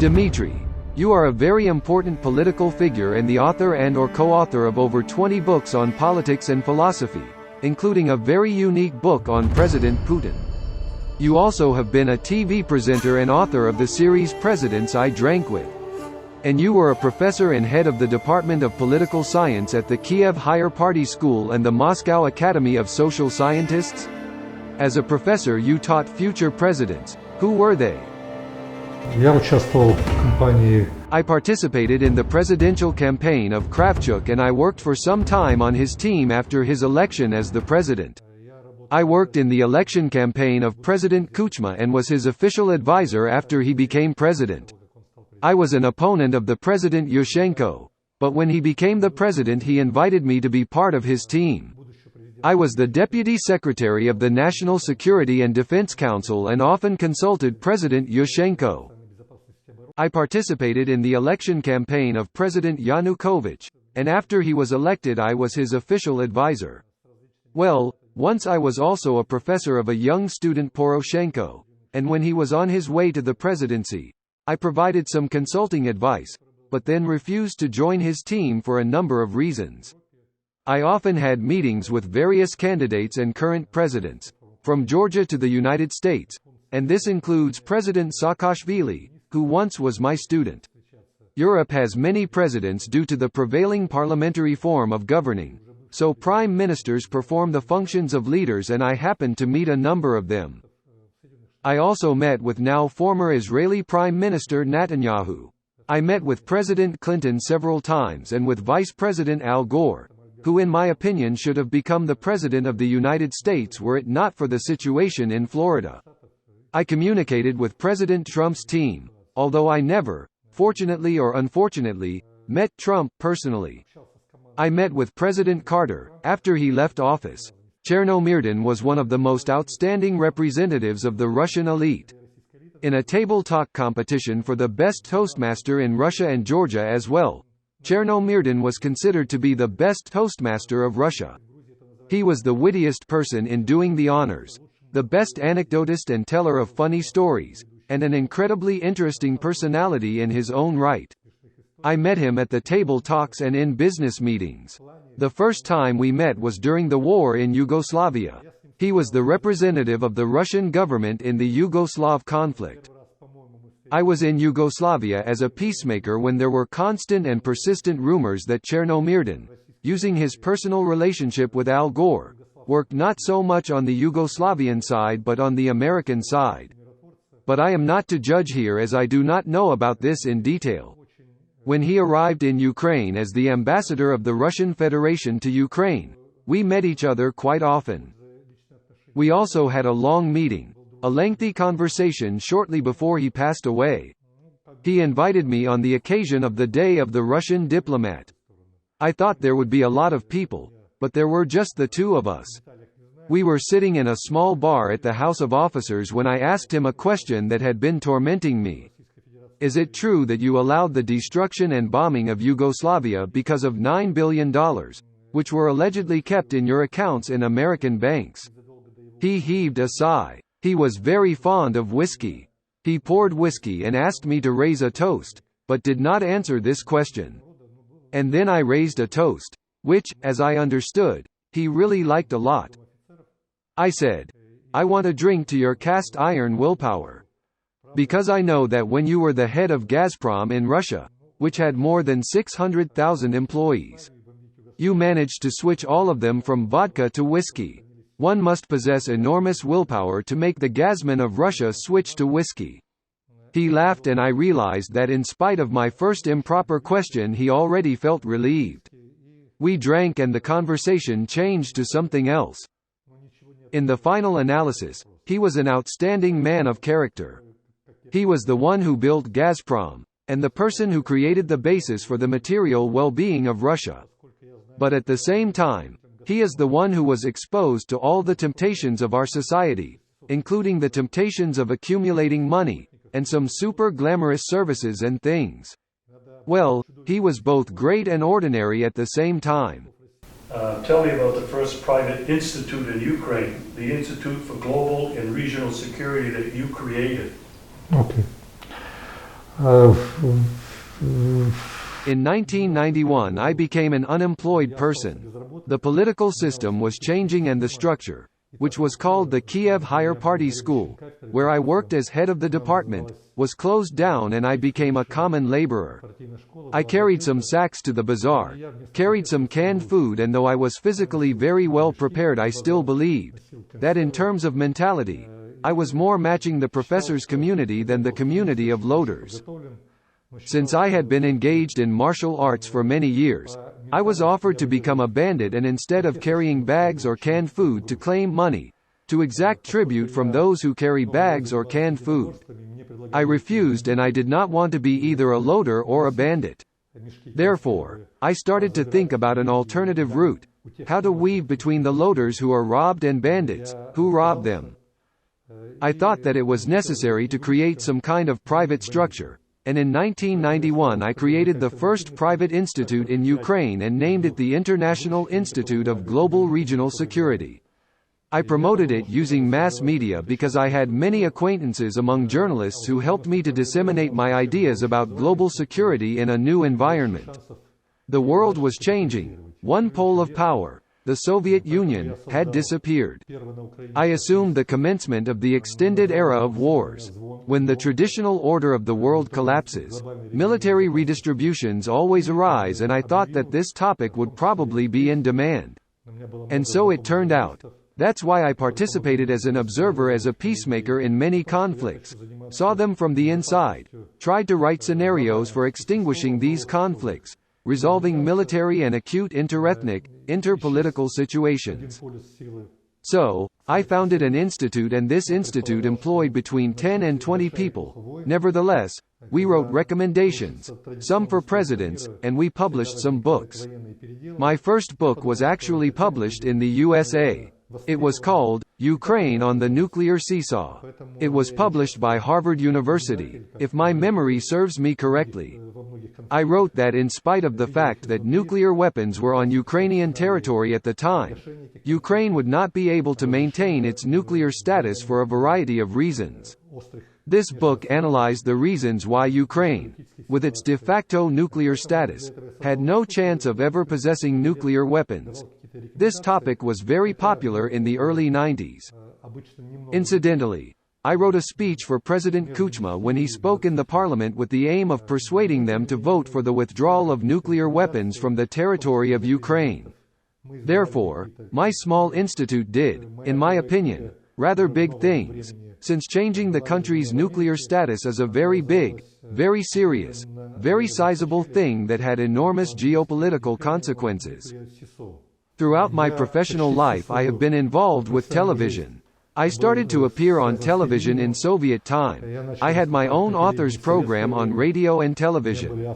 Dmitry, you are a very important political figure and the author and/or co-author of over 20 books on politics and philosophy, including a very unique book on President Putin. You also have been a TV presenter and author of the series Presidents I Drank With. And you were a professor and head of the Department of Political Science at the Kiev Higher Party School and the Moscow Academy of Social Scientists? As a professor you taught future presidents. Who were they? I participated in the presidential campaign of Kravchuk and I worked for some time on his team after his election as the president. I worked in the election campaign of President Kuchma and was his official advisor after he became president. I was an opponent of the President Yushchenko, but when he became the president he invited me to be part of his team. I was the Deputy Secretary of the National Security and Defense Council and often consulted President Yushchenko. I participated in the election campaign of President Yanukovych, and after he was elected I was his official advisor. Well, once I was also a professor of a young student Poroshenko, and when he was on his way to the presidency, I provided some consulting advice, but then refused to join his team for a number of reasons. I often had meetings with various candidates and current presidents, from Georgia to the United States, and this includes President Saakashvili, who once was my student. Europe has many presidents due to the prevailing parliamentary form of governing, so prime ministers perform the functions of leaders and I happened to meet a number of them. I also met with now former Israeli Prime Minister Netanyahu. I met with President Clinton several times and with Vice President Al Gore, who in my opinion should have become the President of the United States were it not for the situation in Florida. I communicated with President Trump's team, although I never, fortunately or unfortunately, met Trump personally. I met with President Carter, after he left office. Chernomyrdin was one of the most outstanding representatives of the Russian elite. In a table talk competition for the best Toastmaster in Russia and Georgia as well, Chernomyrdin was considered to be the best Toastmaster of Russia. He was the wittiest person in doing the honors, the best anecdotist and teller of funny stories, and an incredibly interesting personality in his own right. I met him at the table talks and in business meetings. The first time we met was during the war in Yugoslavia. He was the representative of the Russian government in the Yugoslav conflict. I was in Yugoslavia as a peacemaker when there were constant and persistent rumors that Chernomyrdin, using his personal relationship with Al Gore, worked not so much on the Yugoslavian side but on the American side. But I am not to judge here as I do not know about this in detail. When he arrived in Ukraine as the ambassador of the Russian Federation to Ukraine, we met each other quite often. We also had a long meeting, a lengthy conversation shortly before he passed away. He invited me on the occasion of the Day of the Russian Diplomat. I thought there would be a lot of people, but there were just the two of us. We were sitting in a small bar at the House of Officers when I asked him a question that had been tormenting me. Is it true that you allowed the destruction and bombing of Yugoslavia because of $9 billion, which were allegedly kept in your accounts in American banks? He heaved a sigh. He was very fond of whiskey. He poured whiskey and asked me to raise a toast, but did not answer this question. And then I raised a toast, which, as I understood, he really liked a lot. I said, I want a drink to your cast iron willpower. Because I know that when you were the head of Gazprom in Russia, which had more than 600,000 employees, you managed to switch all of them from vodka to whiskey. One must possess enormous willpower to make the Gazman of Russia switch to whiskey. He laughed and I realized that in spite of my first improper question he already felt relieved. We drank and the conversation changed to something else. In the final analysis, he was an outstanding man of character. He was the one who built Gazprom, and the person who created the basis for the material well-being of Russia. But at the same time, he is the one who was exposed to all the temptations of our society, including the temptations of accumulating money, and some super glamorous services and things. Well, he was both great and ordinary at the same time. Tell me about the first private institute in Ukraine, the Institute for Global and Regional Security that you created. Okay. In 1991 I became an unemployed person. The political system was changing and the structure, which was called the Kiev Higher Party School, where I worked as head of the department, was closed down and I became a common laborer. I carried some sacks to the bazaar, carried some canned food, and though I was physically very well prepared, I still believed that in terms of mentality, I was more matching the professors' community than the community of loaders. Since I had been engaged in martial arts for many years, I was offered to become a bandit and instead of carrying bags or canned food to claim money, to exact tribute from those who carry bags or canned food. I refused and I did not want to be either a loader or a bandit. Therefore, I started to think about an alternative route, how to weave between the loaders who are robbed and bandits, who rob them. I thought that it was necessary to create some kind of private structure, and in 1991 I created the first private institute in Ukraine and named it the International Institute of Global Regional Security. I promoted it using mass media because I had many acquaintances among journalists who helped me to disseminate my ideas about global security in a new environment. The world was changing. One pole of power, the Soviet Union, had disappeared. I assumed the commencement of the extended era of wars. When the traditional order of the world collapses, military redistributions always arise, and I thought that this topic would probably be in demand. And so it turned out. That's why I participated as an observer, as a peacemaker in many conflicts, saw them from the inside, tried to write scenarios for extinguishing these conflicts, resolving military and acute interethnic, interpolitical situations. So, I founded an institute, and this institute employed between 10 and 20 people. Nevertheless, we wrote recommendations, some for presidents, and we published some books. My first book was actually published in the USA. It was called, Ukraine on the Nuclear Seesaw. It was published by Harvard University, if my memory serves me correctly. I wrote that in spite of the fact that nuclear weapons were on Ukrainian territory at the time, Ukraine would not be able to maintain its nuclear status for a variety of reasons. This book analyzed the reasons why Ukraine, with its de facto nuclear status, had no chance of ever possessing nuclear weapons. This topic was very popular in the early 90s. Incidentally, I wrote a speech for President Kuchma when he spoke in the parliament with the aim of persuading them to vote for the withdrawal of nuclear weapons from the territory of Ukraine. Therefore, my small institute did, in my opinion, rather big things, since changing the country's nuclear status is a very big, very serious, very sizable thing that had enormous geopolitical consequences. Throughout my professional life I have been involved with television. I started to appear on television in Soviet time. I had my own author's program on radio and television.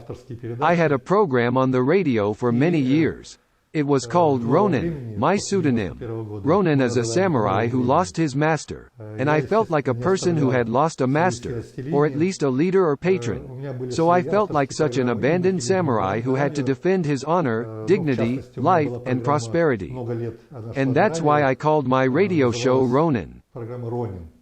I had a program on the radio for many years. It was called Ronin, my pseudonym. Ronin is a samurai who lost his master, and I felt like a person who had lost a master, or at least a leader or patron. So I felt like such an abandoned samurai who had to defend his honor, dignity, life, and prosperity. And that's why I called my radio show Ronin.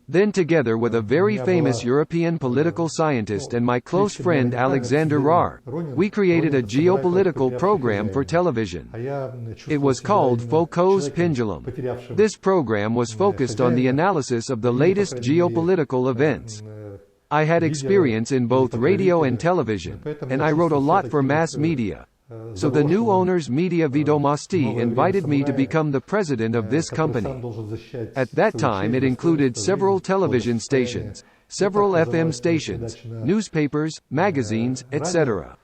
Then, together with a very famous European political scientist and my close friend Alexander Rar, we created a geopolitical program for television. It was called Foucault's Pendulum. This program was focused on the analysis of the latest geopolitical events. I had experience in both radio and television, and I wrote a lot for mass media. So the new owners Media Vidomosti invited me to become the president of this company. At that time it included several television stations, several FM stations, newspapers, magazines, etc.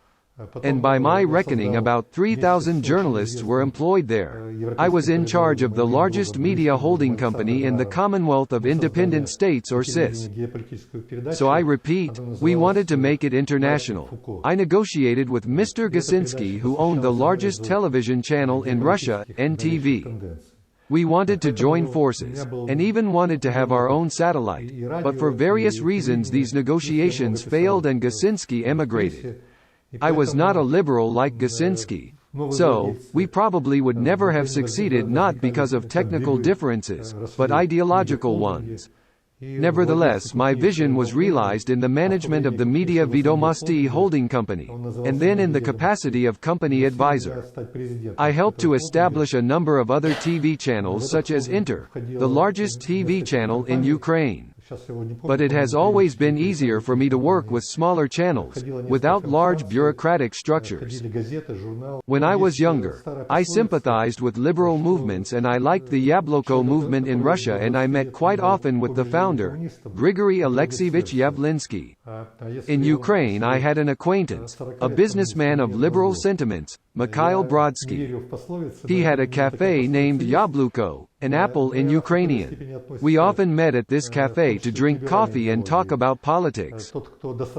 And by my reckoning about 3,000 journalists were employed there. I was in charge of the largest media holding company in the Commonwealth of Independent States, or CIS. So I repeat, we wanted to make it international. I negotiated with Mr. Gasinski, who owned the largest television channel in Russia, NTV. We wanted to join forces, and even wanted to have our own satellite, but for various reasons these negotiations failed and Gasinski emigrated. I was not a liberal like Gasinski. So, we probably would never have succeeded, not because of technical differences, but ideological ones. Nevertheless, my vision was realized in the management of the Media Vedomosti holding company, and then in the capacity of company advisor. I helped to establish a number of other TV channels such as Inter, the largest TV channel in Ukraine. But it has always been easier for me to work with smaller channels, without large bureaucratic structures. When I was younger, I sympathized with liberal movements and I liked the Yabloko movement in Russia, and I met quite often with the founder, Grigory Alexeyevich Yavlinsky. In Ukraine I had an acquaintance, a businessman of liberal sentiments, Mikhail Brodsky. He had a cafe named Yabluko, an apple in Ukrainian. We often met at this cafe to drink coffee and talk about politics.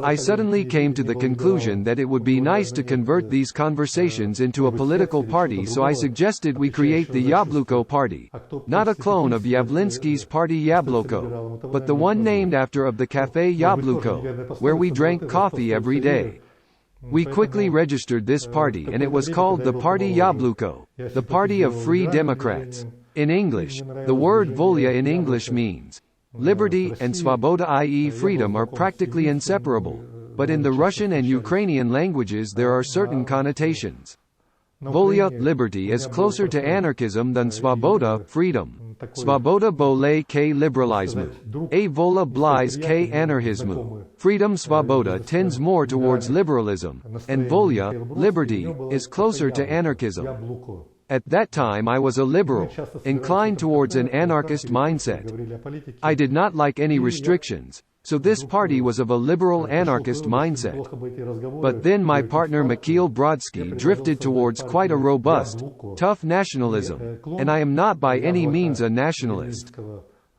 I suddenly came to the conclusion that it would be nice to convert these conversations into a political party, so I suggested we create the Yabluko Party. Not a clone of Yavlinsky's party Yabloko, but the one named after of the cafe Yabluko, where we drank coffee every day. We quickly registered this party and it was called the Party Yabluko, the Party of Free Democrats. In English, the word volya in English means liberty, and svoboda, i.e. freedom, are practically inseparable, but in the Russian and Ukrainian languages there are certain connotations. Volya, liberty, is closer to anarchism than svoboda, freedom. Svoboda bole k liberalizmu. A vola blise k anarchismu. Freedom svoboda tends more towards liberalism, and volya, liberty, is closer to anarchism. At that time I was a liberal, inclined towards an anarchist mindset. I did not like any restrictions, so this party was of a liberal anarchist mindset. But then my partner Mikhail Brodsky drifted towards quite a robust, tough nationalism, and I am not by any means a nationalist.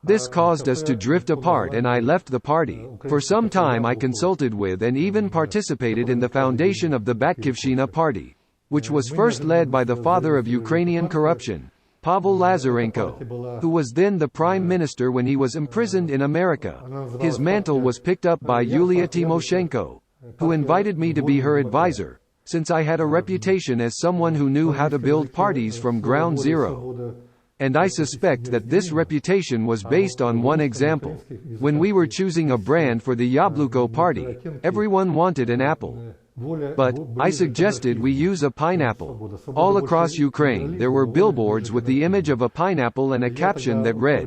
This caused us to drift apart and I left the party. For some time I consulted with and even participated in the foundation of the Batkivshchina party, which was first led by the father of Ukrainian corruption, Pavel Lazarenko, who was then the prime minister when he was imprisoned in America. His mantle was picked up by Yulia Tymoshenko, who invited me to be her advisor, since I had a reputation as someone who knew how to build parties from ground zero. And I suspect that this reputation was based on one example. When we were choosing a brand for the Yabluko party, everyone wanted an apple. But I suggested we use a pineapple. All across Ukraine there were billboards with the image of a pineapple and a caption that read,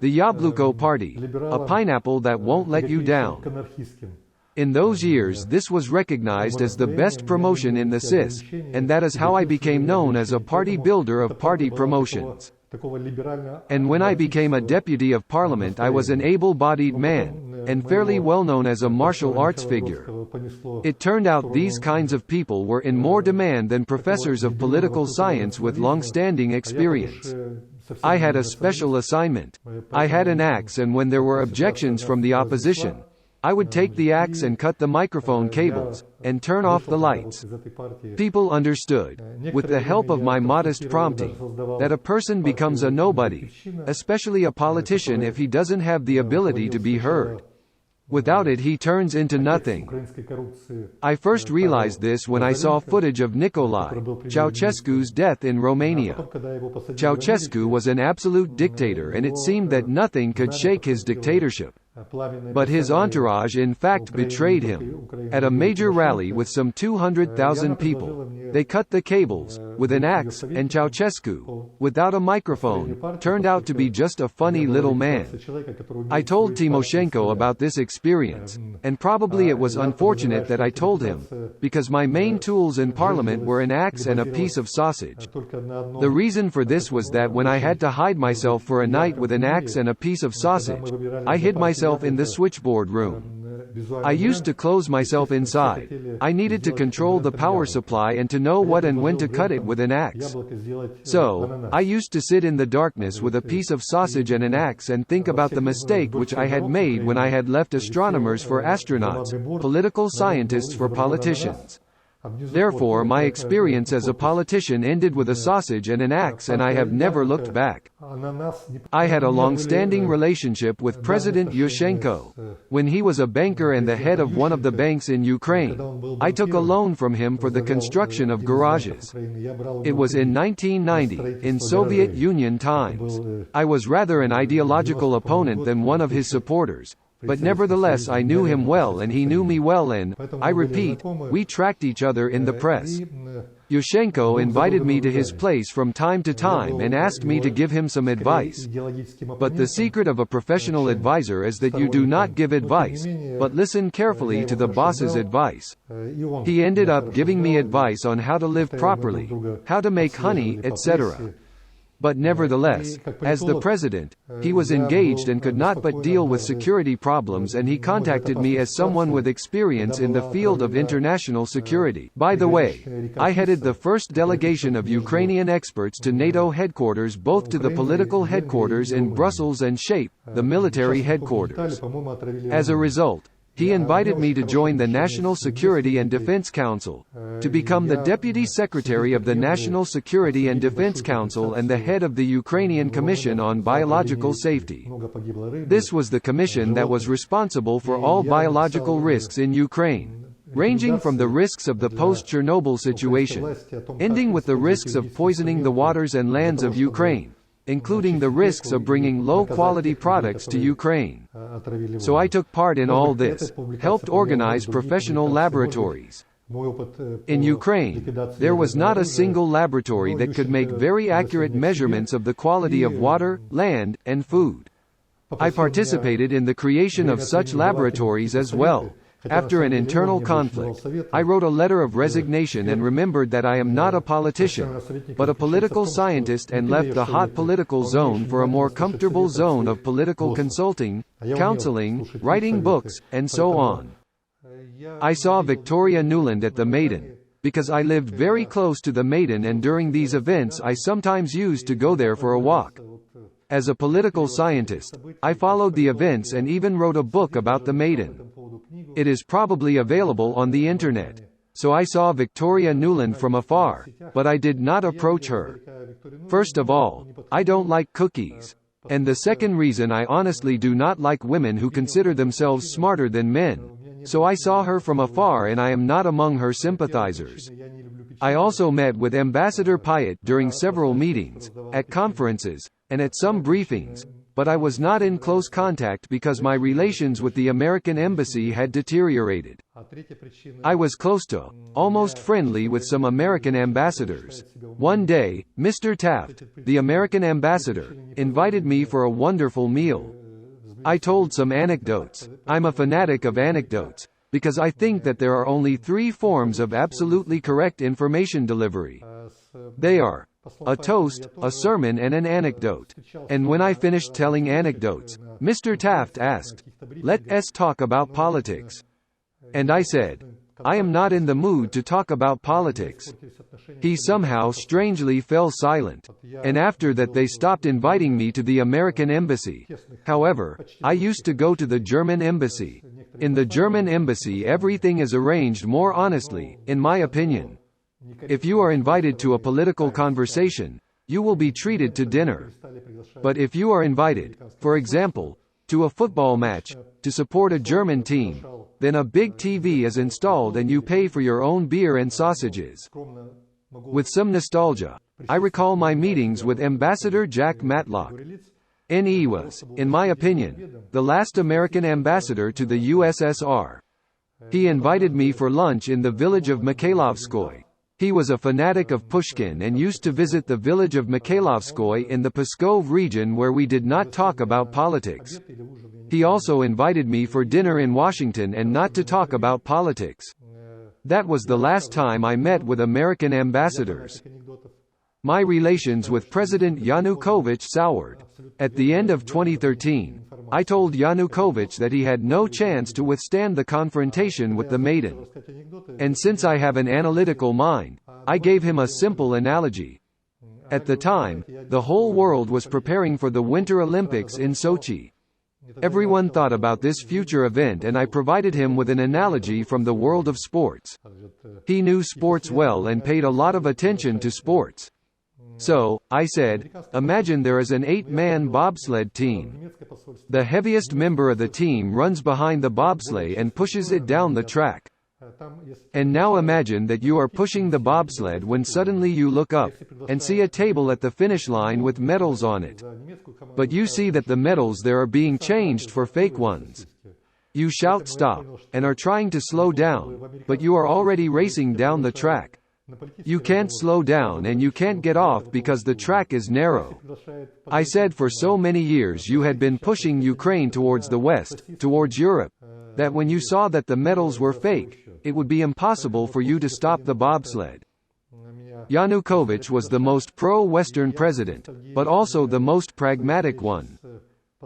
"The Yabluko Party, a pineapple that won't let you down." In those years this was recognized as the best promotion in the CIS, and that is how I became known as a party builder of party promotions. And when I became a deputy of parliament I was an able-bodied man, and fairly well known as a martial arts figure. It turned out these kinds of people were in more demand than professors of political science with long-standing experience. I had a special assignment. I had an axe, and when there were objections from the opposition, I would take the axe and cut the microphone cables, and turn off the lights. People understood, with the help of my modest prompting, that a person becomes a nobody, especially a politician, if he doesn't have the ability to be heard. Without it he turns into nothing. I first realized this when I saw footage of Nicolae Ceausescu's death in Romania. Ceausescu was an absolute dictator and it seemed that nothing could shake his dictatorship. But his entourage in fact betrayed him. At a major rally with some 200,000 people, they cut the cables, with an axe, and Ceausescu, without a microphone, turned out to be just a funny little man. I told Tymoshenko about this experience, and probably it was unfortunate that I told him, because my main tools in parliament were an axe and a piece of sausage. The reason for this was that when I had to hide myself for a night with an axe and a piece of sausage, I hid myself in the switchboard room. I used to close myself inside. I needed to control the power supply and to know what and when to cut it with an axe. So, I used to sit in the darkness with a piece of sausage and an axe and think about the mistake which I had made when I had left astronomers for astronauts, political scientists for politicians. Therefore my experience as a politician ended with a sausage and an axe, and I have never looked back. I had a long-standing relationship with President Yushchenko. When he was a banker and the head of one of the banks in Ukraine, I took a loan from him for the construction of garages. It was in 1990, in Soviet Union times. I was rather an ideological opponent than one of his supporters. But nevertheless I knew him well and he knew me well, and, I repeat, we tracked each other in the press. Yushchenko invited me to his place from time to time and asked me to give him some advice. But the secret of a professional advisor is that you do not give advice, but listen carefully to the boss's advice. He ended up giving me advice on how to live properly, how to make honey, etc. But nevertheless, as the president, he was engaged and could not but deal with security problems, and he contacted me as someone with experience in the field of international security. By the way, I headed the first delegation of Ukrainian experts to NATO headquarters, both to the political headquarters in Brussels and SHAPE, the military headquarters. As a result, he invited me to join the National Security and Defense Council, to become the Deputy Secretary of the National Security and Defense Council and the head of the Ukrainian Commission on Biological Safety. This was the commission that was responsible for all biological risks in Ukraine, ranging from the risks of the post-Chernobyl situation, ending with the risks of poisoning the waters and lands of Ukraine, including the risks of bringing low-quality products to Ukraine. So I took part in all this, helped organize professional laboratories. In Ukraine, there was not a single laboratory that could make very accurate measurements of the quality of water, land, and food. I participated in the creation of such laboratories as well. After an internal conflict, I wrote a letter of resignation and remembered that I am not a politician, but a political scientist, and left the hot political zone for a more comfortable zone of political consulting, counseling, writing books, and so on. I saw Victoria Nuland at the Maidan, because I lived very close to the Maidan, and during these events I sometimes used to go there for a walk. As a political scientist, I followed the events and even wrote a book about the Maidan. It is probably available on the internet. So I saw Victoria Nuland from afar, but I did not approach her. First of all, I don't like cookies. And the second reason, I honestly do not like women who consider themselves smarter than men. So I saw her from afar and I am not among her sympathizers. I also met with Ambassador Pyatt during several meetings, at conferences, and at some briefings, but I was not in close contact because my relations with the American embassy had deteriorated. I was close to, almost friendly with some American ambassadors. One day, Mr. Taft, the American ambassador, invited me for a wonderful meal. I told some anecdotes. I'm a fanatic of anecdotes, because I think that there are only 3 forms of absolutely correct information delivery. They are a toast, a sermon, and an anecdote. And when I finished telling anecdotes, Mr. Taft asked, "Let's talk about politics." And I said, "I am not in the mood to talk about politics." He somehow strangely fell silent. And after that they stopped inviting me to the American embassy. However, I used to go to the German embassy. In the German embassy everything is arranged more honestly, in my opinion. If you are invited to a political conversation, you will be treated to dinner. But if you are invited, for example, to a football match, to support a German team, then a big TV is installed and you pay for your own beer and sausages. With some nostalgia, I recall my meetings with Ambassador Jack Matlock. He was, in my opinion, the last American ambassador to the USSR. He invited me for lunch in the village of Mikhailovskoye. He was a fanatic of Pushkin and used to visit the village of Mikhailovskoye in the Pskov region, where we did not talk about politics. He also invited me for dinner in Washington and not to talk about politics. That was the last time I met with American ambassadors. My relations with President Yanukovych soured. At the end of 2013, I told Yanukovych that he had no chance to withstand the confrontation with the Maidan. And since I have an analytical mind, I gave him a simple analogy. At the time, the whole world was preparing for the Winter Olympics in Sochi. Everyone thought about this future event and I provided him with an analogy from the world of sports. He knew sports well and paid a lot of attention to sports. So, I said, imagine there is an 8-man bobsled team. The heaviest member of the team runs behind the bobsleigh and pushes it down the track. And now imagine that you are pushing the bobsled when suddenly you look up, and see a table at the finish line with medals on it. But you see that the medals there are being changed for fake ones. You shout stop, and are trying to slow down, but you are already racing down the track. You can't slow down and you can't get off because the track is narrow. I said for so many years you had been pushing Ukraine towards the West, towards Europe, that when you saw that the medals were fake, it would be impossible for you to stop the bobsled. Yanukovych was the most pro-Western president, but also the most pragmatic one.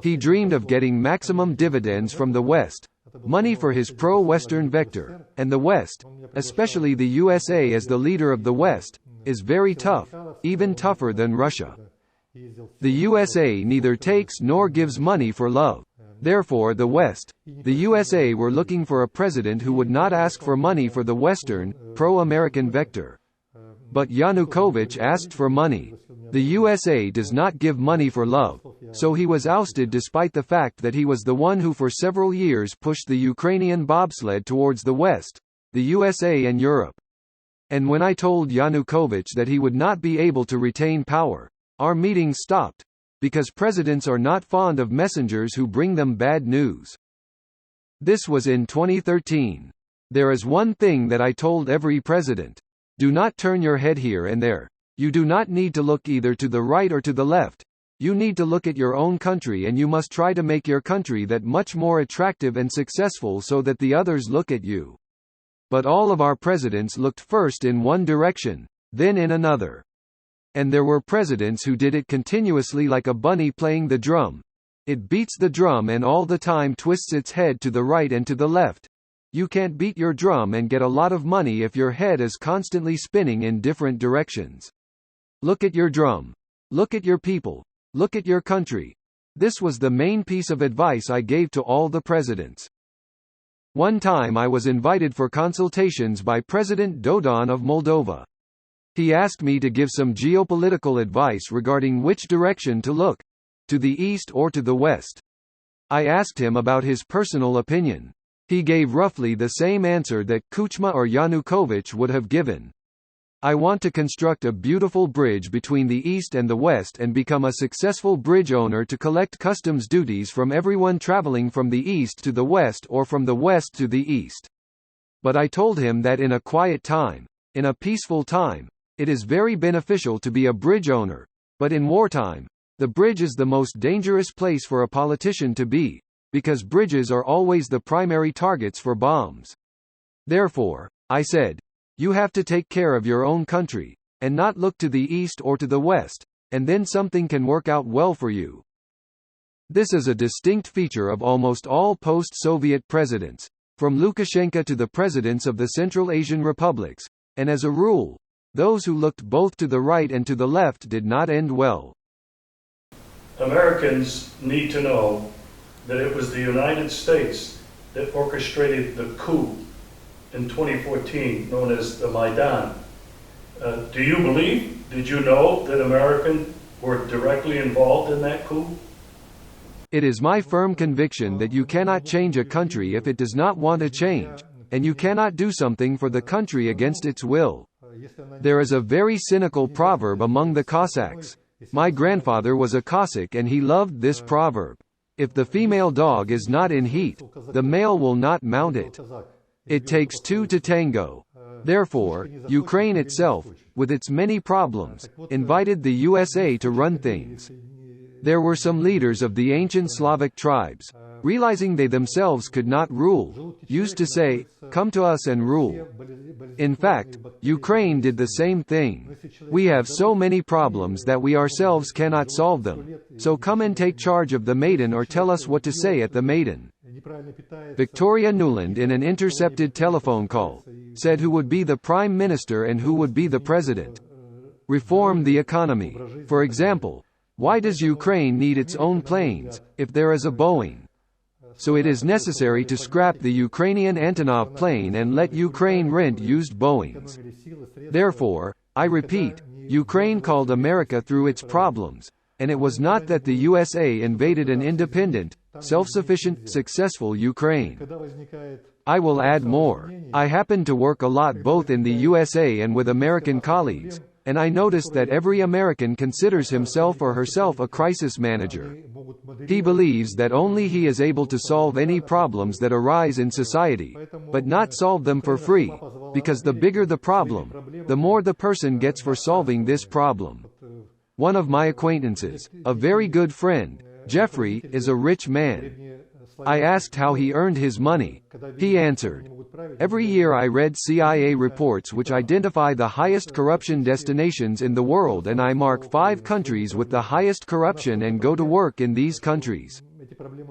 He dreamed of getting maximum dividends from the West, money for his pro-Western vector, and the West, especially the USA as the leader of the West, is very tough, even tougher than Russia. The USA neither takes nor gives money for love. Therefore the West, the USA were looking for a president who would not ask for money for the Western, pro-American vector. But Yanukovych asked for money. The USA does not give money for love, so he was ousted despite the fact that he was the one who for several years pushed the Ukrainian bobsled towards the West, the USA and Europe. And when I told Yanukovych that he would not be able to retain power, our meeting stopped, because presidents are not fond of messengers who bring them bad news. This was in 2013. There is one thing that I told every president. Do not turn your head here and there. You do not need to look either to the right or to the left. You need to look at your own country and you must try to make your country that much more attractive and successful so that the others look at you. But all of our presidents looked first in one direction, then in another. And there were presidents who did it continuously like a bunny playing the drum. It beats the drum and all the time twists its head to the right and to the left. You can't beat your drum and get a lot of money if your head is constantly spinning in different directions. Look at your drum. Look at your people. Look at your country. This was the main piece of advice I gave to all the presidents. One time I was invited for consultations by President Dodon of Moldova. He asked me to give some geopolitical advice regarding which direction to look, to the east or to the west. I asked him about his personal opinion. He gave roughly the same answer that Kuchma or Yanukovych would have given. I want to construct a beautiful bridge between the east and the west and become a successful bridge owner to collect customs duties from everyone traveling from the east to the west or from the west to the east. But I told him that in a quiet time, in a peaceful time, it is very beneficial to be a bridge owner, but in wartime, the bridge is the most dangerous place for a politician to be, because bridges are always the primary targets for bombs. Therefore, I said, you have to take care of your own country, and not look to the east or to the west, and then something can work out well for you. This is a distinct feature of almost all post-Soviet presidents, from Lukashenko to the presidents of the Central Asian republics, and as a rule, those who looked both to the right and to the left did not end well. Americans need to know that it was the United States that orchestrated the coup in 2014, known as the Maidan. Do you believe, did you know that Americans were directly involved in that coup? It is my firm conviction that you cannot change a country if it does not want to change, and you cannot do something for the country against its will. There is a very cynical proverb among the Cossacks. My grandfather was a Cossack and he loved this proverb. If the female dog is not in heat, the male will not mount it. It takes two to tango. Therefore, Ukraine itself, with its many problems, invited the USA to run things. There were some leaders of the ancient Slavic tribes, realizing they themselves could not rule, used to say, "Come to us and rule." In fact, Ukraine did the same thing. We have so many problems that we ourselves cannot solve them, so come and take charge of the Maidan or tell us what to say at the Maidan. Victoria Nuland, in an intercepted telephone call, said who would be the prime minister and who would be the president. Reform the economy. For example, why does Ukraine need its own planes, if there is a Boeing? so it is necessary to scrap the Ukrainian Antonov plane and let Ukraine rent used Boeings. Therefore, I repeat, Ukraine called America through its problems, and it was not that the USA invaded an independent, self-sufficient, successful Ukraine. I will add more. I happen to work a lot both in the USA and with American colleagues, and I noticed that every American considers himself or herself a crisis manager. He believes that only he is able to solve any problems that arise in society, but not solve them for free, because the bigger the problem, the more the person gets for solving this problem. One of my acquaintances, a very good friend, Jeffrey, is a rich man. I asked how he earned his money. He answered, "Every year I read CIA reports which identify the highest corruption destinations in the world, and I mark 5 countries with the highest corruption and go to work in these countries.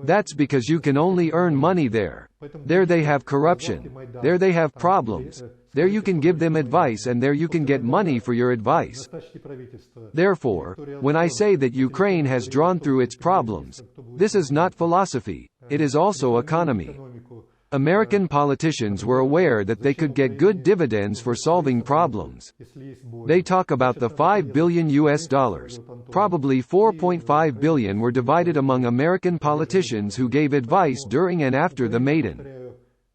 That's because you can only earn money there. There they have corruption. There they have problems. There you can give them advice, and there you can get money for your advice." Therefore, when I say that Ukraine has drawn through its problems, this is not philosophy, it is also economy. American politicians were aware that they could get good dividends for solving problems. They talk about the $5 billion. Probably $4.5 billion were divided among American politicians who gave advice during and after the Maidan.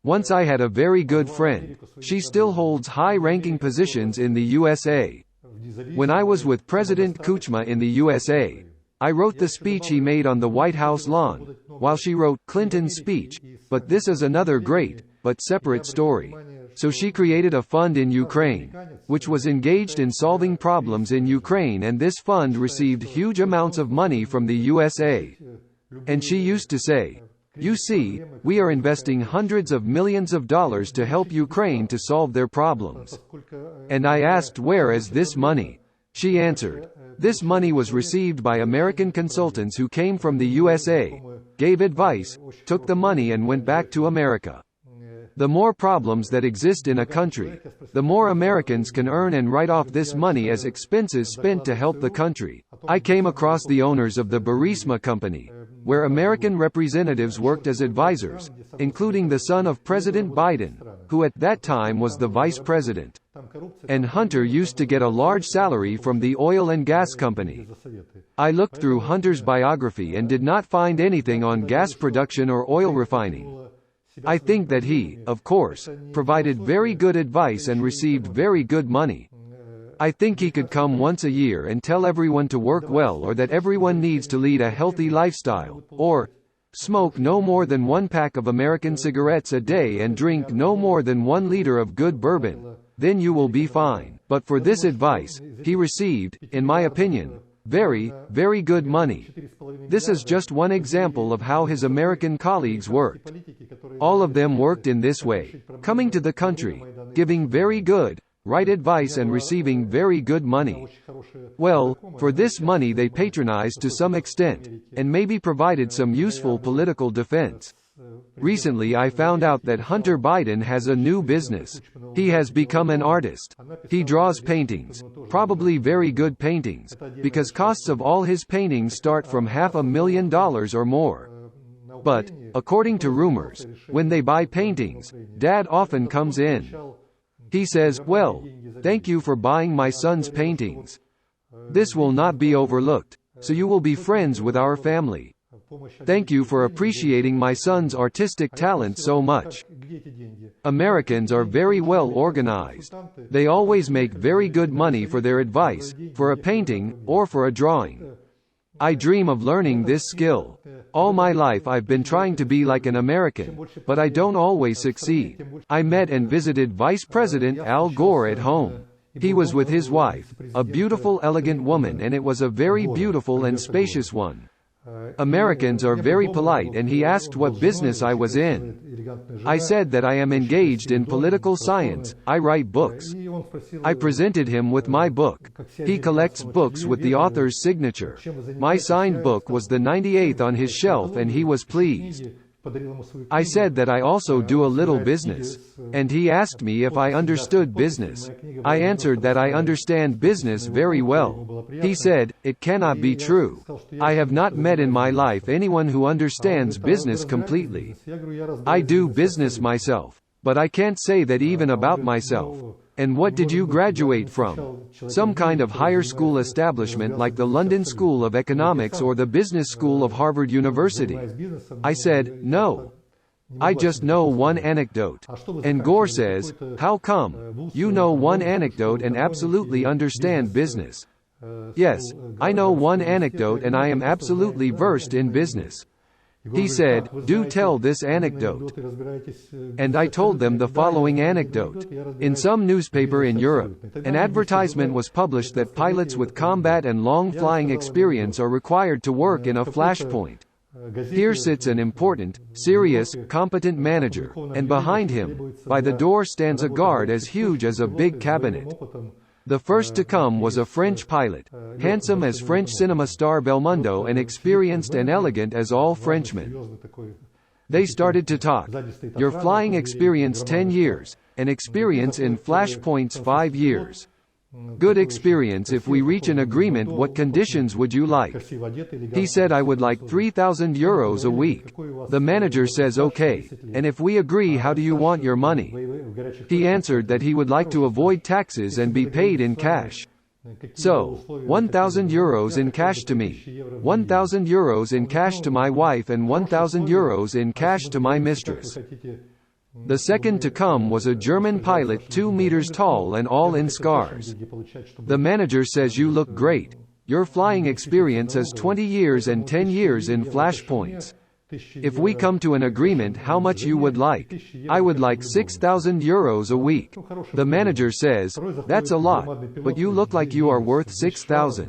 Once I had a very good friend. She still holds high-ranking positions in the USA. When I was with President Kuchma in the USA, I wrote the speech he made on the White House lawn, while she wrote Clinton's speech, but this is another great, but separate story. So she created a fund in Ukraine, which was engaged in solving problems in Ukraine, and this fund received huge amounts of money from the USA. And she used to say, "You see, we are investing hundreds of millions of dollars to help Ukraine to solve their problems." And I asked, "Where is this money?" She answered, "This money was received by American consultants who came from the USA, gave advice, took the money and went back to America." The more problems that exist in a country, the more Americans can earn and write off this money as expenses spent to help the country. I came across the owners of the Burisma company, where American representatives worked as advisors, including the son of President Biden, who at that time was the vice president. And Hunter used to get a large salary from the oil and gas company. I looked through Hunter's biography and did not find anything on gas production or oil refining. I think that he, of course, provided very good advice and received very good money. I think he could come once a year and tell everyone to work well, or that everyone needs to lead a healthy lifestyle, or smoke no more than 1 pack of American cigarettes a day and drink no more than 1 liter of good bourbon. Then you will be fine. But for this advice, he received, in my opinion, very, very good money. This is just one example of how his American colleagues worked. All of them worked in this way, coming to the country, giving very good, right advice and receiving very good money. Well, for this money they patronized to some extent, and maybe provided some useful political defense. Recently I found out that Hunter Biden has a new business. He has become an artist. He draws paintings, probably very good paintings, because costs of all his paintings start from $500,000 or more. But, according to rumors, when they buy paintings, Dad often comes in. He says, "Well, thank you for buying my son's paintings. This will not be overlooked, so you will be friends with our family. Thank you for appreciating my son's artistic talent so much." Americans are very well organized. They always make very good money for their advice, for a painting, or for a drawing. I dream of learning this skill. All my life I've been trying to be like an American, but I don't always succeed. I met and visited Vice President Al Gore at home. He was with his wife, a beautiful, elegant woman, and it was a very beautiful and spacious one. Americans are very polite, and he asked what business I was in. I said that I am engaged in political science, I write books. I presented him with my book. He collects books with the author's signature. My signed book was the 98th on his shelf, and he was pleased. I said that I also do a little business. And he asked me if I understood business. I answered that I understand business very well. He said, "It cannot be true. I have not met in my life anyone who understands business completely. I do business myself. But I can't say that even about myself. And what did you graduate from? Some kind of higher school establishment like the London School of Economics or the Business School of Harvard University?" I said, "No. I just know one anecdote." And Gore says, "How come? You know one anecdote and absolutely understand business." Yes, I know one anecdote and I am absolutely versed in business. He said, "Do tell this anecdote." And I told them the following anecdote. In some newspaper in Europe, an advertisement was published that pilots with combat and long flying experience are required to work in a flashpoint. Here sits an important, serious, competent manager, and behind him, by the door stands a guard as huge as a big cabinet. The first to come was a French pilot, handsome as French cinema star Belmondo and experienced and elegant as all Frenchmen. They started to talk. Your flying experience 10 years, and experience in flashpoints 5 years. Good experience. If we reach an agreement, what conditions would you like? He said I would like €3,000 a week. The manager says okay, and if we agree, how do you want your money? He answered that he would like to avoid taxes and be paid in cash. So, €1,000 in cash to me, €1,000 in cash to my wife and €1,000 in cash to my mistress. The second to come was a German pilot 2 meters tall and all in scars. The manager says you look great. Your flying experience is 20 years and 10 years in flashpoints. If we come to an agreement, how much you would like? I would like €6,000 a week. The manager says, that's a lot, but you look like you are worth 6,000.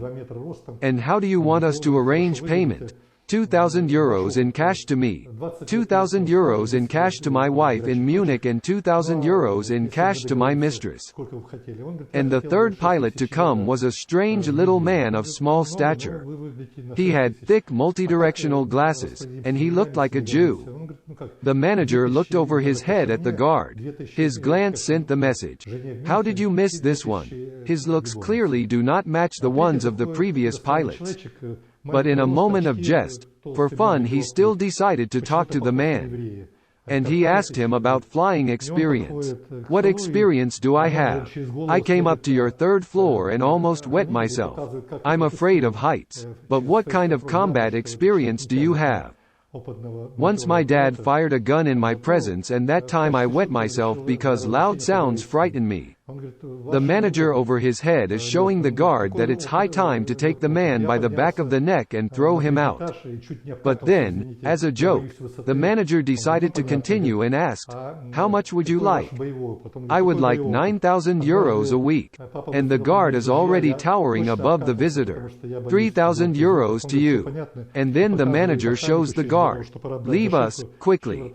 And how do you want us to arrange payment? €2,000 in cash to me, €2,000 in cash to my wife in Munich and €2,000 in cash to my mistress. And the third pilot to come was a strange little man of small stature. He had thick multidirectional glasses, and he looked like a Jew. The manager looked over his head at the guard. His glance sent the message. How did you miss this one? His looks clearly do not match the ones of the previous pilots. But in a moment of jest, for fun, he still decided to talk to the man. And he asked him about flying experience. What experience do I have? I came up to your 3rd floor and almost wet myself. I'm afraid of heights. But what kind of combat experience do you have? Once my dad fired a gun in my presence, and that time I wet myself because loud sounds frightened me. The manager over his head is showing the guard that it's high time to take the man by the back of the neck and throw him out. But then, as a joke, the manager decided to continue and asked, how much would you like? I would like €9,000 a week. And the guard is already towering above the visitor. €3,000 to you. And then the manager shows the guard, leave us, quickly.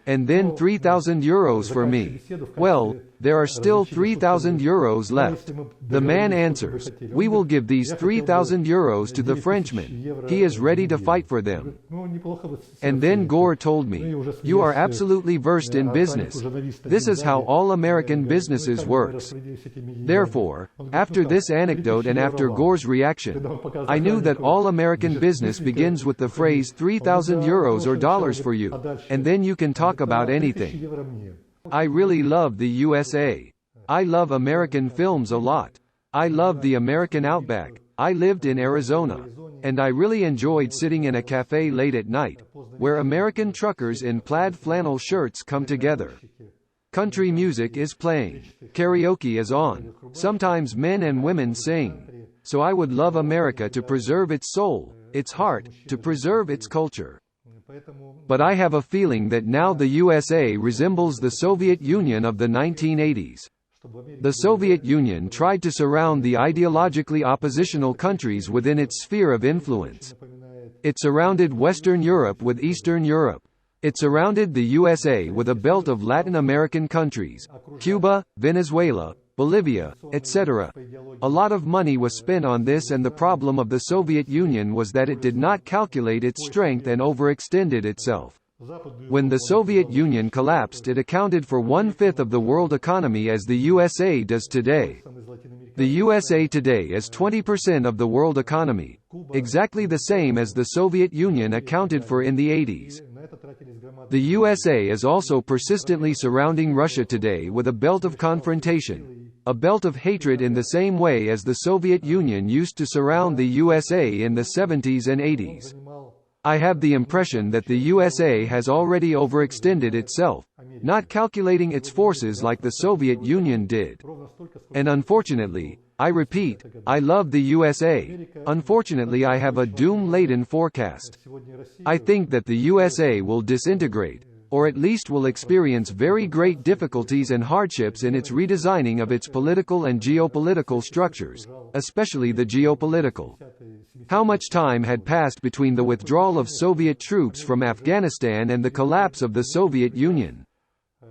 And then €3,000 for me. Well, there are still €3,000 left. The man answers, we will give these €3,000 to the Frenchman. He is ready to fight for them. And then Gore told me, you are absolutely versed in business. This is how all American businesses works. Therefore, after this anecdote and after Gore's reaction, I knew that all American business begins with the phrase €3,000 or dollars for you, and then you can talk about anything. I really love the USA. I love American films a lot. I love the American outback. I lived in Arizona. And I really enjoyed sitting in a cafe late at night, where American truckers in plaid flannel shirts come together. Country music is playing. Karaoke is on. Sometimes men and women sing. So I would love America to preserve its soul, its heart, to preserve its culture. But I have a feeling that now the USA resembles the Soviet Union of the 1980s. The Soviet Union tried to surround the ideologically oppositional countries within its sphere of influence. It surrounded Western Europe with Eastern Europe. It surrounded the USA with a belt of Latin American countries, Cuba, Venezuela, Bolivia, etc. A lot of money was spent on this, and the problem of the Soviet Union was that it did not calculate its strength and overextended itself. When the Soviet Union collapsed, it accounted for 1/5 of the world economy as the USA does today. The USA today is 20% of the world economy, exactly the same as the Soviet Union accounted for in the 80s. The USA is also persistently surrounding Russia today with a belt of confrontation, a belt of hatred in the same way as the Soviet Union used to surround the USA in the 70s and 80s. I have the impression that the USA has already overextended itself, not calculating its forces like the Soviet Union did. And unfortunately, I repeat, I love the USA. Unfortunately, I have a doom-laden forecast. I think that the USA will disintegrate, or at least will experience very great difficulties and hardships in its redesigning of its political and geopolitical structures, especially the geopolitical. How much time had passed between the withdrawal of Soviet troops from Afghanistan and the collapse of the Soviet Union?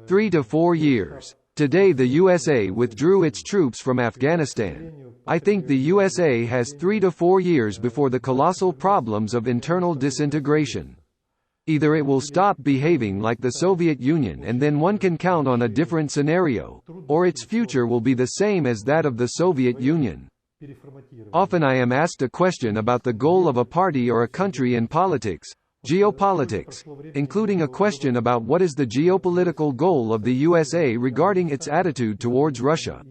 3 to 4 years. Today the USA withdrew its troops from Afghanistan. I think the USA has 3 to 4 years before the colossal problems of internal disintegration. Either it will stop behaving like the Soviet Union and then one can count on a different scenario, or its future will be the same as that of the Soviet Union. Often I am asked a question about the goal of a party or a country in politics, geopolitics, including a question about what is the geopolitical goal of the USA regarding its attitude towards Russia.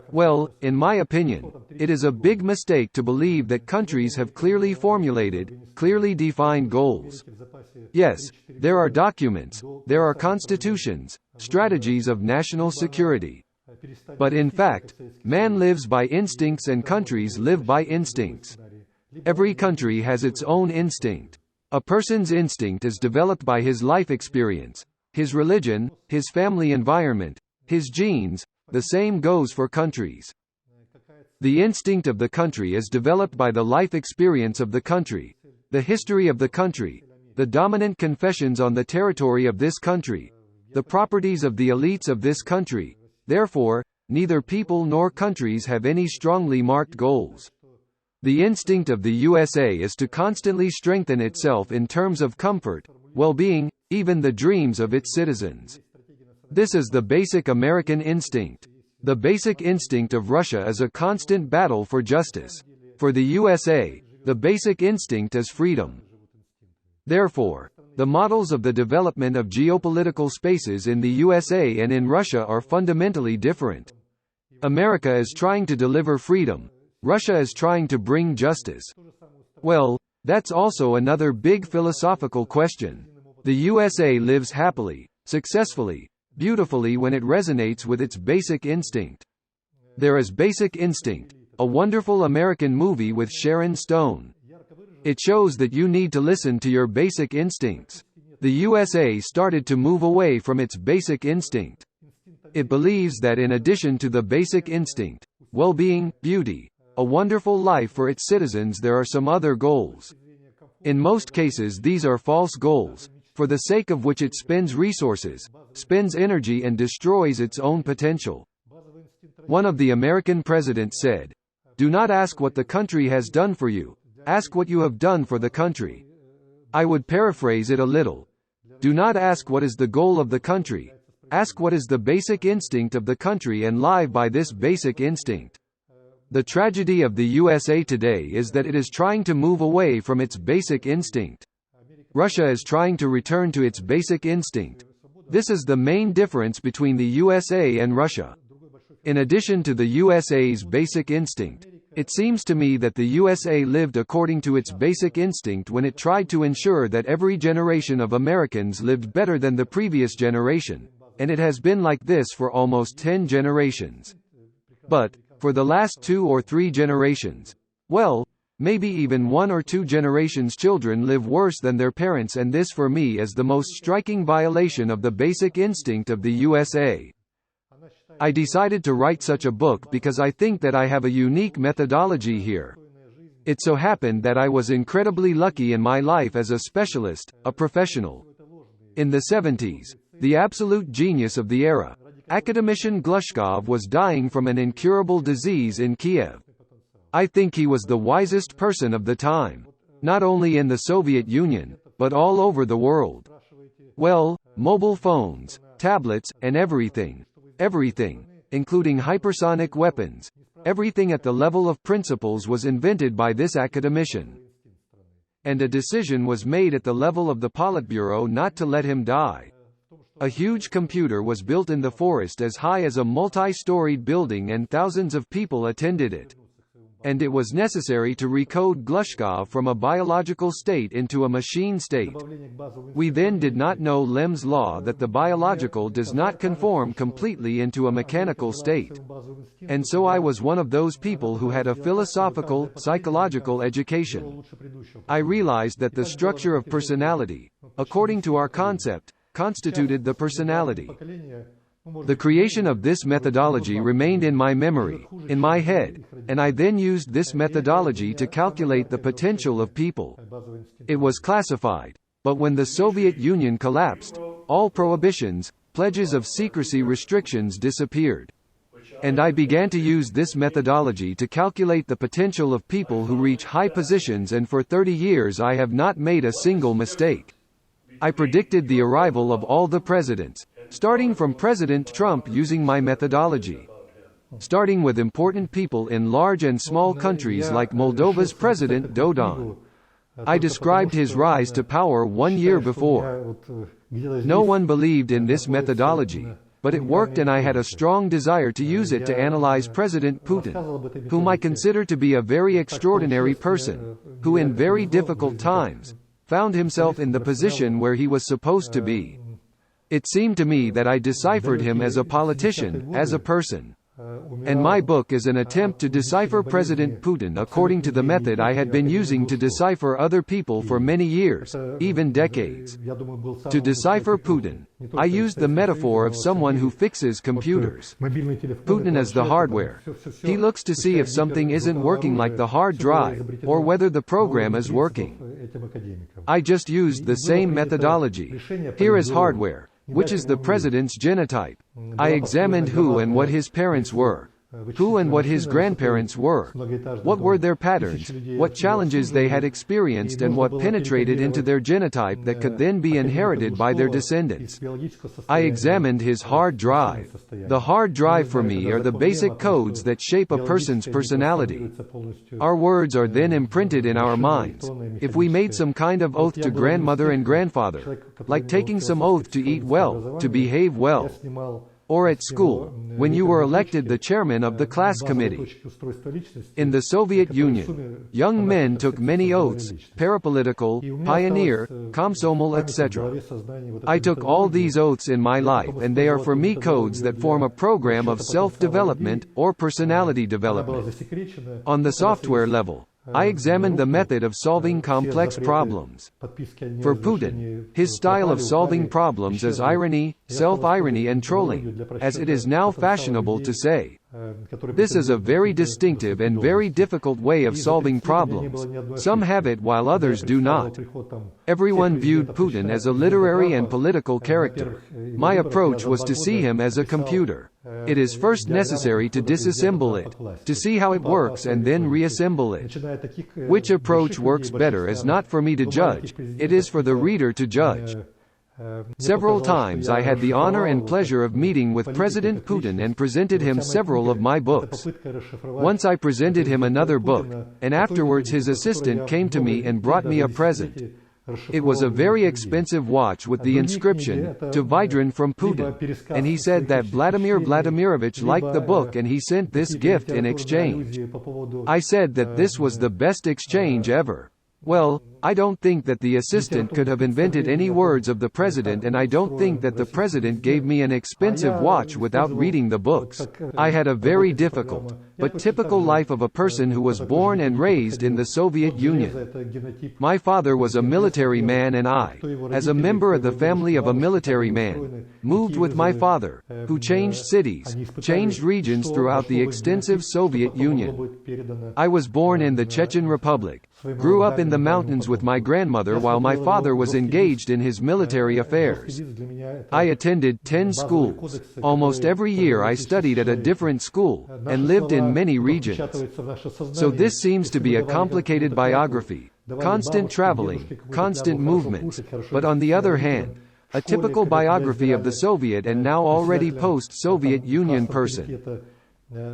Well, in my opinion, it is a big mistake to believe that countries have clearly formulated, clearly defined goals. Yes, there are documents, there are constitutions, strategies of national security. But in fact, man lives by instincts and countries live by instincts. Every country has its own instinct. A person's instinct is developed by his life experience, his religion, his family environment, his genes. The same goes for countries. The instinct of the country is developed by the life experience of the country, the history of the country, the dominant confessions on the territory of this country, the properties of the elites of this country. Therefore, neither people nor countries have any strongly marked goals. The instinct of the USA is to constantly strengthen itself in terms of comfort, well-being, even the dreams of its citizens. This is the basic American instinct. The basic instinct of Russia is a constant battle for justice. For the USA, the basic instinct is freedom. Therefore, the models of the development of geopolitical spaces in the USA and in Russia are fundamentally different. America is trying to deliver freedom. Russia is trying to bring justice. Well, that's also another big philosophical question. The USA lives happily, successfully, beautifully when it resonates with its basic instinct. There is Basic Instinct, a wonderful American movie with Sharon Stone. It shows that you need to listen to your basic instincts. The USA started to move away from its basic instinct. It believes that in addition to the basic instinct, well-being, beauty, a wonderful life for its citizens, there are some other goals. In most cases these are false goals, for the sake of which it spends resources, spends energy and destroys its own potential. One of the American presidents said, "Do not ask what the country has done for you. Ask what you have done for the country." I would paraphrase it a little. Do not ask what is the goal of the country. Ask what is the basic instinct of the country and live by this basic instinct. The tragedy of the USA today is that it is trying to move away from its basic instinct. Russia is trying to return to its basic instinct. This is the main difference between the USA and Russia. In addition to the USA's basic instinct, it seems to me that the USA lived according to its basic instinct when it tried to ensure that every generation of Americans lived better than the previous generation, and it has been like this for almost 10 generations. But, for the last 2 or 3 generations, well, maybe even 1 or 2 generations, children live worse than their parents, and this for me is the most striking violation of the basic instinct of the USA. I decided to write such a book because I think that I have a unique methodology here. It so happened that I was incredibly lucky in my life as a specialist, a professional. In the 70s, the absolute genius of the era, Academician Glushkov, was dying from an incurable disease in Kiev. I think he was the wisest person of the time. Not only in the Soviet Union, but all over the world. Well, mobile phones, tablets, and everything. Everything, including hypersonic weapons. Everything at the level of principles was invented by this academician. And a decision was made at the level of the Politburo not to let him die. A huge computer was built in the forest as high as a multi-storied building and thousands of people attended it. And it was necessary to recode Glushkov from a biological state into a machine state. We then did not know Lem's law that the biological does not conform completely into a mechanical state. And so I was one of those people who had a philosophical, psychological education. I realized that the structure of personality, according to our concept, constituted the personality. The creation of this methodology remained in my memory, in my head, and I then used this methodology to calculate the potential of people. It was classified. But when the Soviet Union collapsed, all prohibitions, pledges of secrecy restrictions disappeared. And I began to use this methodology to calculate the potential of people who reach high positions, and for 30 years I have not made a single mistake. I predicted the arrival of all the presidents, starting from President Trump using my methodology. Starting with important people in large and small countries like Moldova's President Dodon. I described his rise to power 1 year before. No one believed in this methodology, but it worked, and I had a strong desire to use it to analyze President Putin, whom I consider to be a very extraordinary person, who in very difficult times found himself in the position where he was supposed to be. It seemed to me that I deciphered him as a politician, as a person. And my book is an attempt to decipher President Putin according to the method I had been using to decipher other people for many years, even decades. To decipher Putin, I used the metaphor of someone who fixes computers. Putin is the hardware. He looks to see if something isn't working like the hard drive, or whether the program is working. I just used the same methodology. Here is hardware, which is the president's genotype. I examined who and what his parents were, who and what his grandparents were, what were their patterns, what challenges they had experienced, and what penetrated into their genotype that could then be inherited by their descendants. I examined his hard drive. The hard drive for me are the basic codes that shape a person's personality. Our words are then imprinted in our minds. If we made some kind of oath to grandmother and grandfather, like taking some oath to eat well, to behave well, or at school, when you were elected the chairman of the class committee. In the Soviet Union, young men took many oaths, parapolitical, pioneer, komsomol, etc. I took all these oaths in my life, and they are for me codes that form a program of self-development, or personality development. On the software level, I examined the method of solving complex problems. For Putin, his style of solving problems is irony, self-irony, and trolling, as it is now fashionable to say. This is a very distinctive and very difficult way of solving problems. Some have it while others do not. Everyone viewed Putin as a literary and political character. My approach was to see him as a computer. It is first necessary to disassemble it, to see how it works, and then reassemble it. Which approach works better is not for me to judge, it is for the reader to judge. Several times I had the honor and pleasure of meeting with President Putin and presented him several of my books. Once I presented him another book, and afterwards his assistant came to me and brought me a present. It was a very expensive watch with the inscription, "To Vidrin from Putin," and he said that Vladimir Vladimirovich liked the book and he sent this gift in exchange. I said that this was the best exchange ever. Well, I don't think that the assistant could have invented any words of the president, and I don't think that the president gave me an expensive watch without reading the books. I had a very difficult, but typical life of a person who was born and raised in the Soviet Union. My father was a military man, and I, as a member of the family of a military man, moved with my father, who changed cities, changed regions throughout the extensive Soviet Union. I was born in the Chechen Republic, grew up in the mountains with my grandmother while my father was engaged in his military affairs. I attended 10 schools. Almost every year I studied at a different school, and lived in many regions. So this seems to be a complicated biography, constant traveling, constant movements. But on the other hand, a typical biography of the Soviet and now already post-Soviet Union person.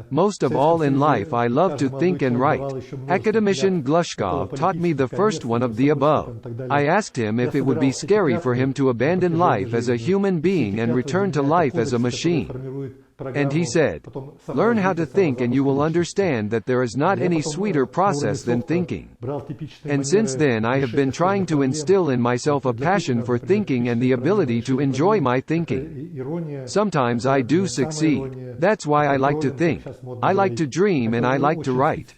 Most of all in life I love to think and write. Academician Glushkov taught me the first one of the above. I asked him if it would be scary for him to abandon life as a human being and return to life as a machine. And he said, "Learn how to think and you will understand that there is not any sweeter process than thinking." And since then I have been trying to instill in myself a passion for thinking and the ability to enjoy my thinking. Sometimes I do succeed. That's why I like to think. I like to dream and I like to write.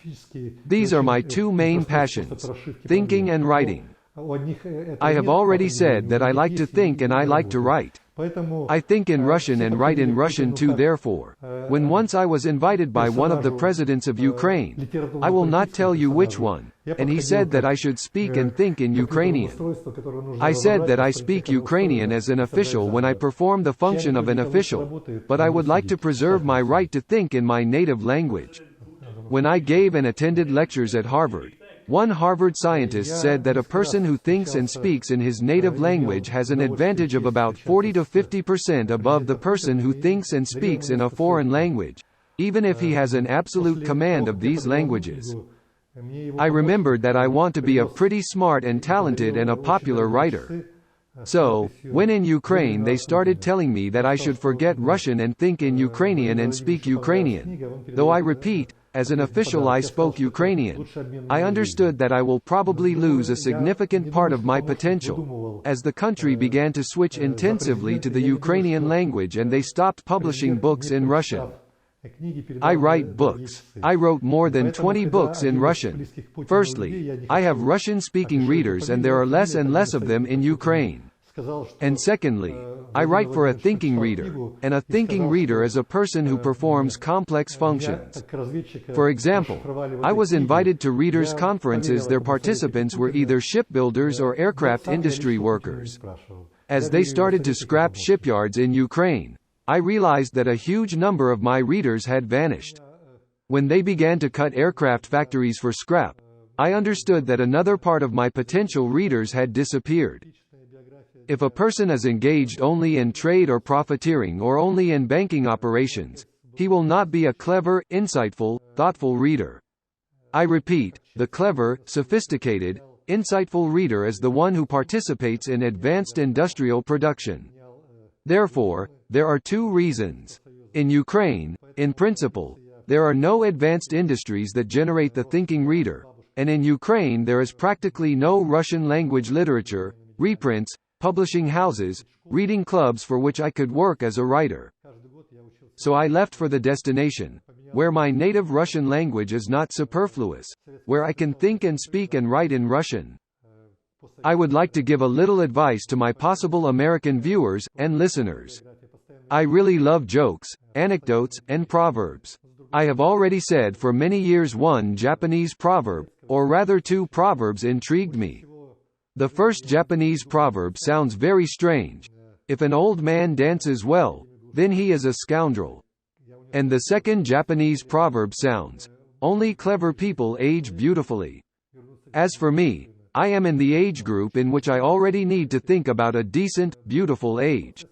These are my two main passions, thinking and writing. I have already said that I like to think and I like to write. I think in Russian and write in Russian too. Therefore, when once I was invited by one of the presidents of Ukraine, I will not tell you which one, and he said that I should speak and think in Ukrainian. I said that I speak Ukrainian as an official when I perform the function of an official, but I would like to preserve my right to think in my native language. When I gave and attended lectures at Harvard, one Harvard scientist said that a person who thinks and speaks in his native language has an advantage of about 40 to 50% above the person who thinks and speaks in a foreign language, even if he has an absolute command of these languages. I remembered that I want to be a pretty smart and talented and a popular writer. So, when in Ukraine they started telling me that I should forget Russian and think in Ukrainian and speak Ukrainian, though I repeat, as an official I spoke Ukrainian, I understood that I will probably lose a significant part of my potential, as the country began to switch intensively to the Ukrainian language and they stopped publishing books in Russian. I write books. I wrote more than 20 books in Russian. Firstly, I have Russian-speaking readers and there are less and less of them in Ukraine. And secondly, I write for a thinking reader, and a thinking reader is a person who performs complex functions. For example, I was invited to readers' conferences. Their participants were either shipbuilders or aircraft industry workers. As they started to scrap shipyards in Ukraine, I realized that a huge number of my readers had vanished. When they began to cut aircraft factories for scrap, I understood that another part of my potential readers had disappeared. If a person is engaged only in trade or profiteering or only in banking operations, he will not be a clever, insightful, thoughtful reader. I repeat, the clever, sophisticated, insightful reader is the one who participates in advanced industrial production. Therefore, there are two reasons. In Ukraine, in principle, there are no advanced industries that generate the thinking reader, and in Ukraine there is practically no Russian language literature, reprints, publishing houses, reading clubs for which I could work as a writer. So I left for the destination, where my native Russian language is not superfluous, where I can think and speak and write in Russian. I would like to give a little advice to my possible American viewers and listeners. I really love jokes, anecdotes, and proverbs. I have already said for many years one Japanese proverb, or rather two proverbs, intrigued me. The first Japanese proverb sounds very strange. If an old man dances well, then he is a scoundrel. And the second Japanese proverb sounds, only clever people age beautifully. As for me, I am in the age group in which I already need to think about a decent, beautiful age.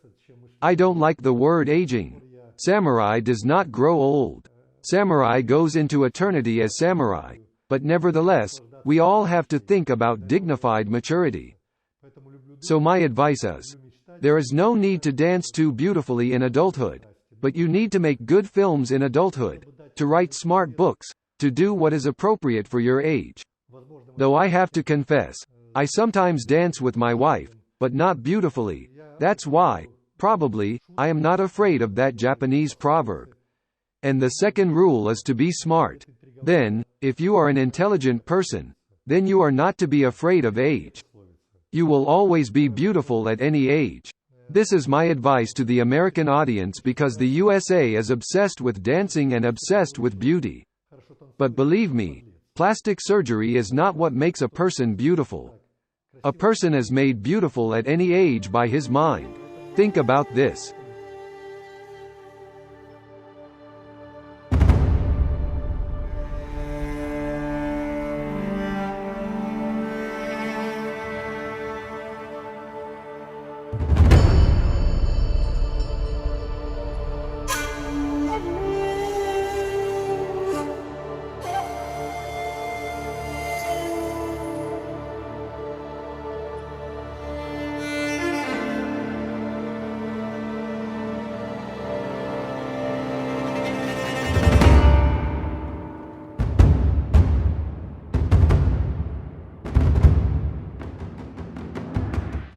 I don't like the word aging. Samurai does not grow old. Samurai goes into eternity as samurai, but nevertheless, we all have to think about dignified maturity. So my advice is, there is no need to dance too beautifully in adulthood, but you need to make good films in adulthood, to write smart books, to do what is appropriate for your age. Though I have to confess, I sometimes dance with my wife, but not beautifully. That's why, probably, I am not afraid of that Japanese proverb. And the second rule is to be smart. Then, if you are an intelligent person, then you are not to be afraid of age. You will always be beautiful at any age. This is my advice to the American audience because the USA is obsessed with dancing and obsessed with beauty. But believe me, plastic surgery is not what makes a person beautiful. A person is made beautiful at any age by his mind. Think about this.